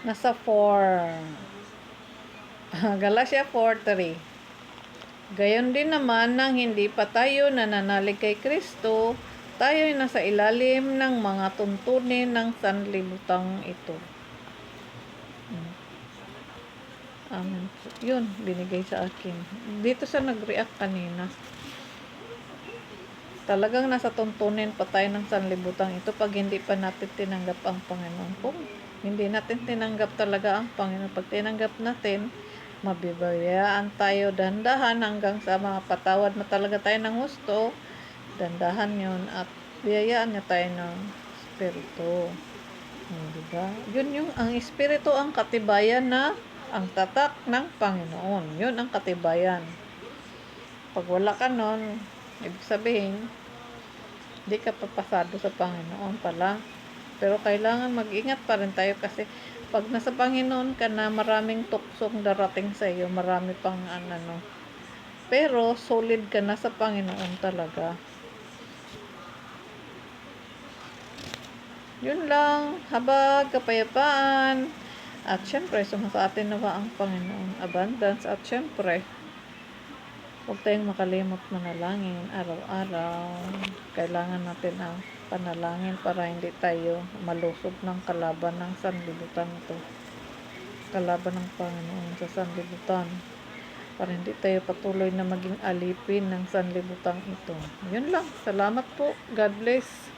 Nasa 4. Galatia 4:3. Gayon din naman nang hindi pa tayo nananalig kay Kristo, tayo'y nasa ilalim ng mga tuntunin ng sanlibutang ito. Amen. Yun, binigay sa akin. Dito sa nag-react kanina. Talagang nasa tuntunin pa tayo ng sanlibutan ito pag hindi pa natin tinanggap ang Panginoon. Kung hindi natin tinanggap talaga ang Panginoon, pag tinanggap natin, mabibayaan tayo dandahan hanggang sa mapatawad na talaga tayo ng husto. Dandahan yun at biyayaan niya tayo ng Espiritu. Diba? Yun yung ang Espiritu ang katibayan na ang tatak ng Panginoon. Yun ang katibayan. Pag wala ka nun, ibig sabihin, hindi ka papasado sa Panginoon pala. Pero kailangan mag-ingat pa rin tayo kasi pag nasa Panginoon ka na, maraming tuksong darating sa iyo, marami pang ano. Pero solid ka na sa Panginoon talaga. Yun lang, habag, kapayapaan. At syempre, sumasa atin nawa ang Panginoon, abundance. At syempre, huwag tayong makalimot manalangin araw-araw. Kailangan natin ang panalangin para hindi tayo malusog ng kalaban ng sanlibutan ito. Kalaban ng Panginoon sa sanlibutan. Para hindi tayo patuloy na maging alipin ng sanlibutan ito. Yun lang. Salamat po. God bless.